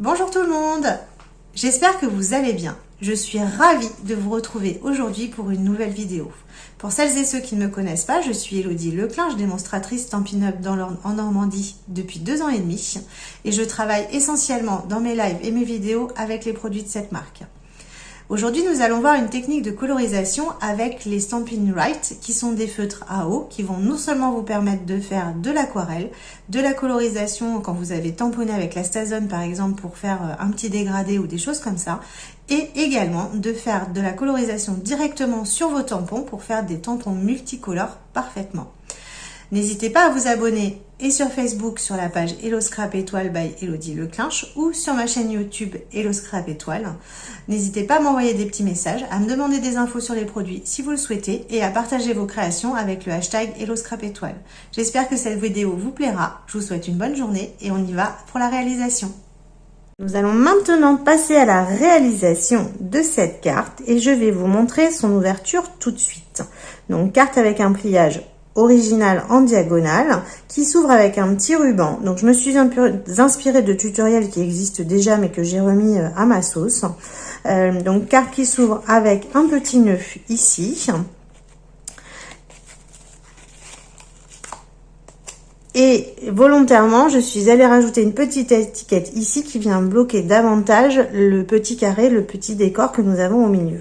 Bonjour tout le monde, j'espère que vous allez bien. Je suis ravie de vous retrouver aujourd'hui pour une nouvelle vidéo. Pour celles et ceux qui ne me connaissent pas, je suis Elodie Leclinge, démonstratrice Stampin' Up en Normandie depuis 2 ans et demi et je travaille essentiellement dans mes lives et mes vidéos avec les produits de cette marque. Aujourd'hui, nous allons voir une technique de colorisation avec les Stampin' Write, qui sont des feutres à eau, qui vont non seulement vous permettre de faire de l'aquarelle, de la colorisation quand vous avez tamponné avec la Stazone par exemple pour faire un petit dégradé ou des choses comme ça, et également de faire de la colorisation directement sur vos tampons pour faire des tampons multicolores parfaitement. N'hésitez pas à vous abonner et sur Facebook sur la page Hello Scrap Étoile by Elodie Leclinge ou sur ma chaîne YouTube Hello Scrap Étoile. N'hésitez pas à m'envoyer des petits messages, à me demander des infos sur les produits si vous le souhaitez et à partager vos créations avec le hashtag Hello Scrap Étoile. J'espère que cette vidéo vous plaira. Je vous souhaite une bonne journée et on y va pour la réalisation. Nous allons maintenant passer à la réalisation de cette carte et je vais vous montrer son ouverture tout de suite. Donc carte avec un pliage original en diagonale qui s'ouvre avec un petit ruban. Donc je me suis inspirée de tutoriels qui existent déjà mais que j'ai remis à ma sauce. Donc carte qui s'ouvre avec un petit nœud ici. Et volontairement, je suis allée rajouter une petite étiquette ici qui vient bloquer davantage le petit carré, le petit décor que nous avons au milieu.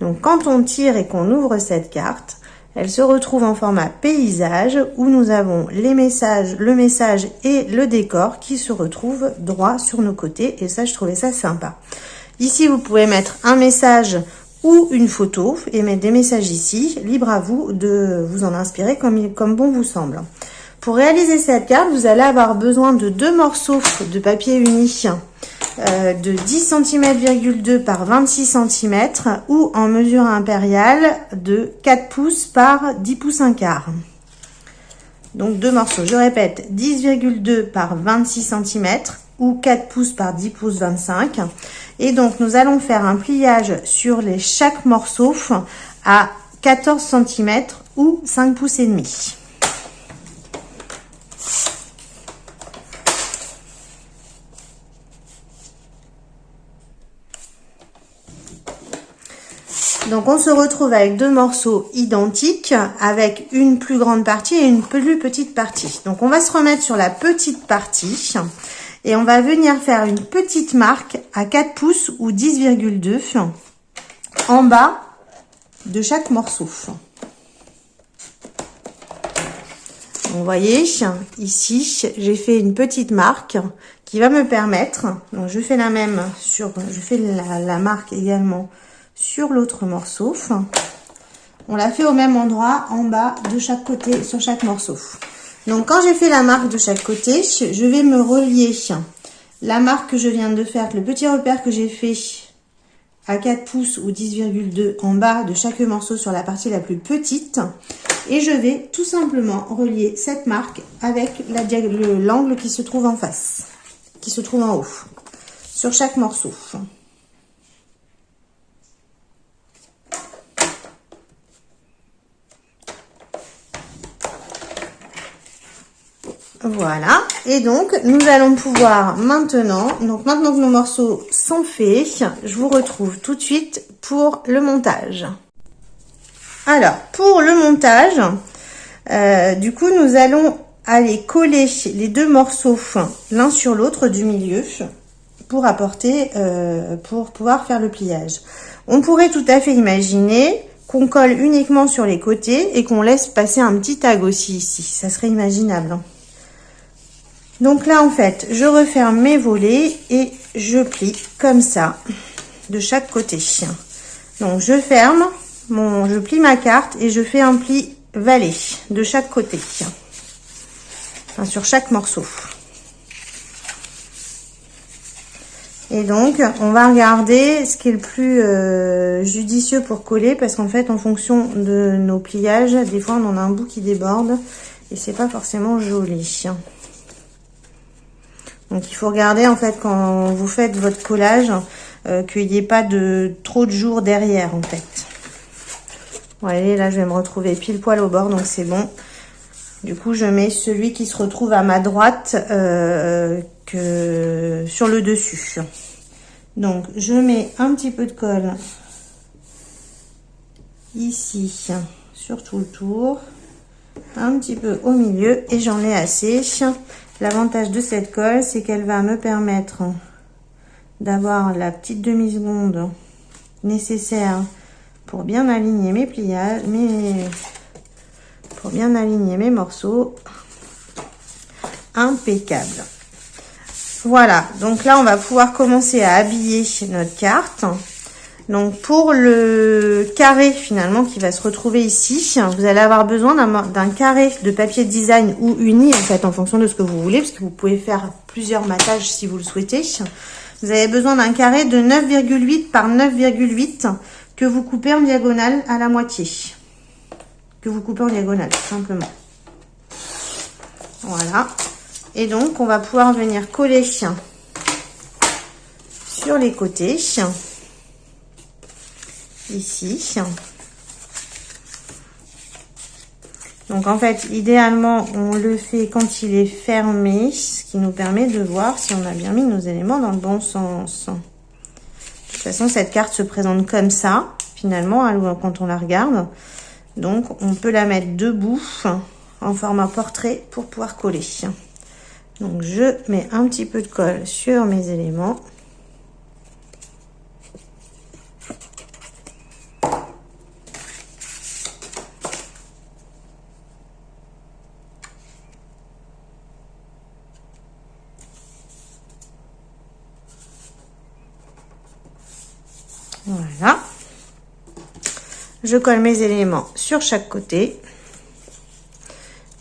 Donc quand on tire et qu'on ouvre cette carte, elle se retrouve en format paysage où nous avons le message et le décor qui se retrouvent droit sur nos côtés et ça, je trouvais ça sympa. Ici, vous pouvez mettre un message ou une photo et mettre des messages ici. Libre à vous de vous en inspirer comme bon vous semble. Pour réaliser cette carte, vous allez avoir besoin de 2 morceaux de papier uni de 10 cm,2 par 26 cm ou en mesure impériale de 4 pouces par 10 pouces 1/4. Donc 2 morceaux, je répète, 10,2 par 26 cm ou 4 pouces par 10 pouces 25. Et donc nous allons faire un pliage sur chaque morceau à 14 cm ou 5 pouces et demi. Donc on se retrouve avec 2 morceaux identiques avec une plus grande partie et une plus petite partie. Donc on va se remettre sur la petite partie et on va venir faire une petite marque à 4 pouces ou 10,2 en bas de chaque morceau. Vous voyez ici j'ai fait une petite marque qui va me permettre, donc je fais la même la marque également sur l'autre morceau. On l'a fait au même endroit en bas de chaque côté sur chaque morceau. Donc quand j'ai fait la marque de chaque côté, je vais me relier la marque que je viens de faire, le petit repère que j'ai fait à 4 pouces ou 10,2 en bas de chaque morceau sur la partie la plus petite et je vais tout simplement relier cette marque avec l'angle qui se trouve en face, qui se trouve en haut sur chaque morceau. Voilà, et donc nous allons pouvoir maintenant que nos morceaux sont faits, je vous retrouve tout de suite pour le montage. Alors, pour le montage, du coup, nous allons aller coller les 2 morceaux l'un sur l'autre du milieu pour pour pouvoir faire le pliage. On pourrait tout à fait imaginer qu'on colle uniquement sur les côtés et qu'on laisse passer un petit tag aussi ici, ça serait imaginable. Donc là, en fait, je referme mes volets et je plie comme ça de chaque côté. Donc, je ferme, je plie ma carte et je fais un pli valet de chaque côté, enfin, sur chaque morceau. Et donc, on va regarder ce qui est le plus judicieux pour coller parce qu'en fait, en fonction de nos pliages, des fois, on en a un bout qui déborde et c'est pas forcément joli. Donc il faut regarder en fait quand vous faites votre collage qu'il n'y ait pas trop de jours derrière en fait. Vous voyez, là je vais me retrouver pile poil au bord, donc c'est bon. Du coup je mets celui qui se retrouve à ma droite sur le dessus. Donc je mets un petit peu de colle ici sur tout le tour, un petit peu au milieu et j'en ai assez. L'avantage de cette colle, c'est qu'elle va me permettre d'avoir la petite demi-seconde nécessaire pour bien aligner mes pliages, pour bien aligner mes morceaux. Impeccable. Voilà, donc là on va pouvoir commencer à habiller notre carte. Donc pour le carré finalement qui va se retrouver ici, vous allez avoir besoin d'un carré de papier design ou uni en fait en fonction de ce que vous voulez, parce que vous pouvez faire plusieurs matages si vous le souhaitez. Vous avez besoin d'un carré de 9,8 par 9,8 que vous coupez en diagonale à la moitié. Que vous coupez en diagonale tout simplement. Voilà. Et donc on va pouvoir venir coller sur les côtés. Ici. Donc en fait, idéalement, on le fait quand il est fermé, ce qui nous permet de voir si on a bien mis nos éléments dans le bon sens. De toute façon, cette carte se présente comme ça, finalement, quand on la regarde. Donc, on peut la mettre debout en format portrait pour pouvoir coller. Donc, je mets un petit peu de colle sur mes éléments. Voilà. Je colle mes éléments sur chaque côté.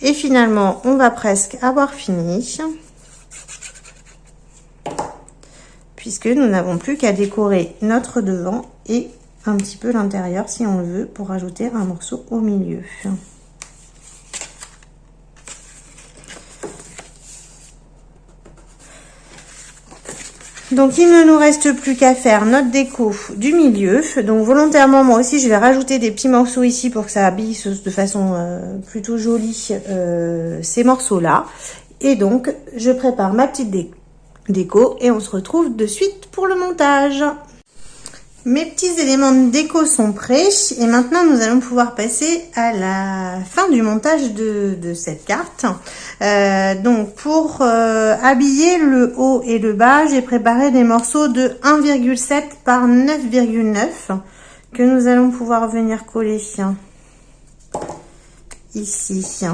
Et finalement, on va presque avoir fini. Puisque nous n'avons plus qu'à décorer notre devant et un petit peu l'intérieur si on le veut pour ajouter un morceau au milieu. Donc il ne nous reste plus qu'à faire notre déco du milieu. Donc volontairement moi aussi je vais rajouter des petits morceaux ici pour que ça habille de façon plutôt jolie ces morceaux là. Et donc je prépare ma petite déco et on se retrouve de suite pour le montage. Mes petits éléments de déco sont prêts et maintenant nous allons pouvoir passer à la fin du montage de cette carte. Donc pour habiller le haut et le bas, j'ai préparé des morceaux de 1,7 par 9,9 que nous allons pouvoir venir coller ici.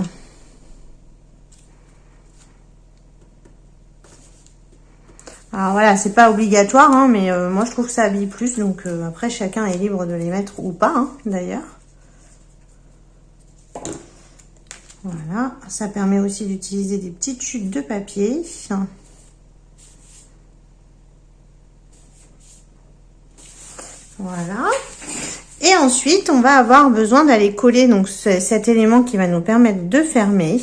Alors voilà, c'est pas obligatoire, hein, mais moi je trouve que ça habille plus, donc après chacun est libre de les mettre ou pas, hein, d'ailleurs. Voilà, ça permet aussi d'utiliser des petites chutes de papier. Voilà. Et ensuite, on va avoir besoin d'aller coller donc cet élément qui va nous permettre de fermer.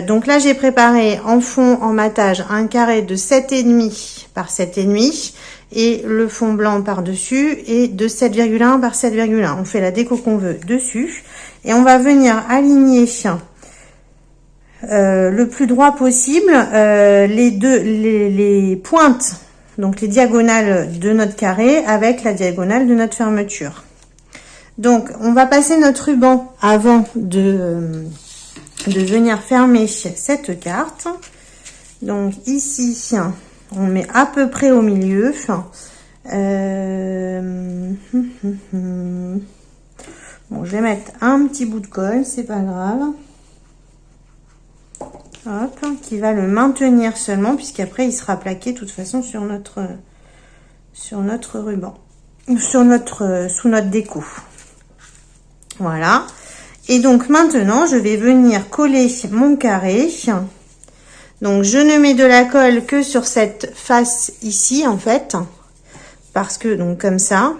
Donc là, j'ai préparé en fond, en matage, un carré de 7,5 par 7,5 et le fond blanc par-dessus et de 7,1 par 7,1. On fait la déco qu'on veut dessus et on va venir aligner le plus droit possible les pointes, donc les diagonales de notre carré avec la diagonale de notre fermeture. Donc on va passer notre ruban avant de venir fermer cette carte. Donc ici on met à peu près au milieu. Bon, je vais mettre un petit bout de colle, c'est pas grave. Hop, qui va le maintenir seulement, puisqu'après il sera plaqué de toute façon sur notre ruban, sous notre déco. Voilà. Et donc maintenant, je vais venir coller mon carré. Donc je ne mets de la colle que sur cette face ici en fait, parce que donc comme ça.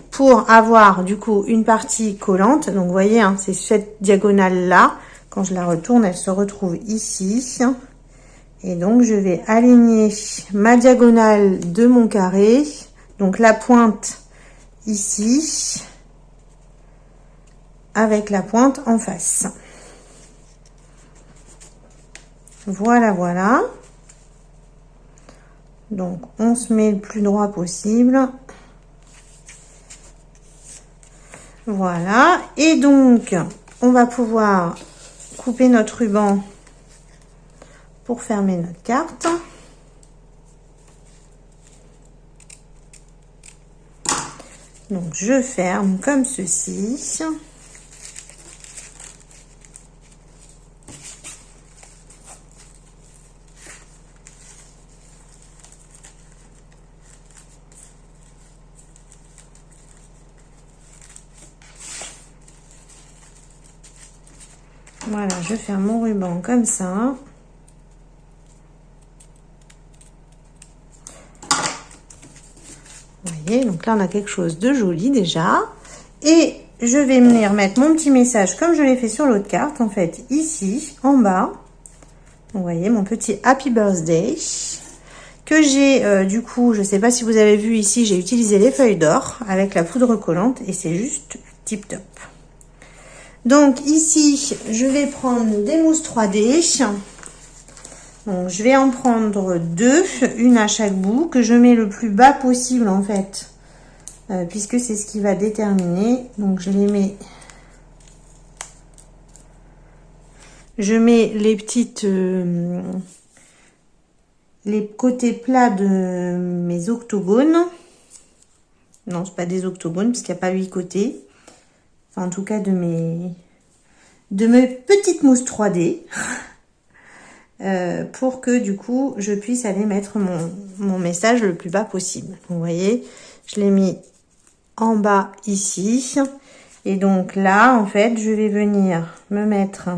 Pour avoir du coup une partie collante. Donc vous voyez, hein, c'est cette diagonale là, quand je la retourne, elle se retrouve ici. Et donc je vais aligner ma diagonale de mon carré, donc la pointe ici avec la pointe en face. Voilà, voilà. Donc, on se met le plus droit possible. Voilà. Et donc, on va pouvoir couper notre ruban pour fermer notre carte. Donc, je ferme comme ceci. Voilà, je ferme mon ruban comme ça. Vous voyez, donc là, on a quelque chose de joli déjà. Et je vais venir mettre mon petit message comme je l'ai fait sur l'autre carte, en fait, ici, en bas. Vous voyez, mon petit Happy Birthday. Que j'ai, du coup, je ne sais pas si vous avez vu ici, j'ai utilisé les feuilles d'or avec la poudre collante. Et c'est juste tip top. Donc ici, je vais prendre des mousses 3D. Donc je vais en prendre 2, une à chaque bout, que je mets le plus bas possible en fait, puisque c'est ce qui va déterminer. Donc je les mets, je mets les petites, les côtés plats de mes octogones. Non, c'est pas des octogones parce qu'il n'y a pas 8 côtés. En tout cas de mes petites mousses 3D pour que du coup je puisse aller mettre mon message le plus bas possible. Vous voyez, je l'ai mis en bas ici et donc là en fait je vais venir me mettre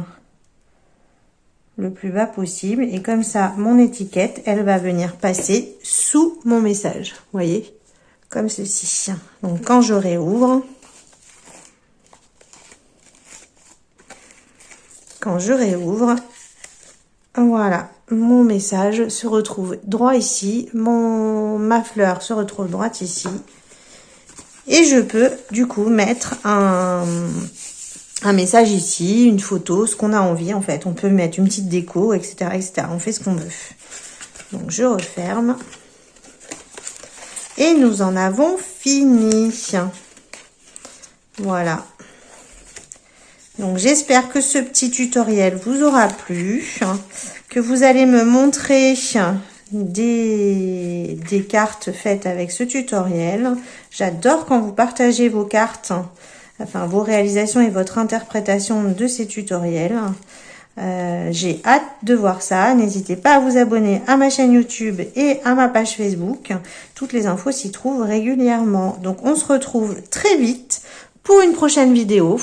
le plus bas possible et comme ça mon étiquette elle va venir passer sous mon message. Vous voyez, comme ceci. Donc quand je réouvre, voilà, mon message se retrouve droit ici, ma fleur se retrouve droite ici, et je peux du coup mettre un message ici, une photo, ce qu'on a envie en fait. On peut mettre une petite déco, etc., etc. On fait ce qu'on veut. Donc je referme et nous en avons fini. Voilà. Donc j'espère que ce petit tutoriel vous aura plu, que vous allez me montrer des cartes faites avec ce tutoriel. J'adore quand vous partagez vos cartes, enfin vos réalisations et votre interprétation de ces tutoriels. J'ai hâte de voir ça. N'hésitez pas à vous abonner à ma chaîne YouTube et à ma page Facebook. Toutes les infos s'y trouvent régulièrement. Donc on se retrouve très vite pour une prochaine vidéo.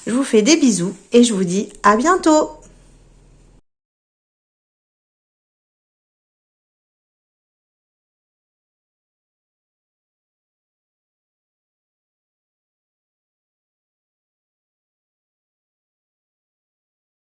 Je vous fais des bisous et je vous dis à bientôt.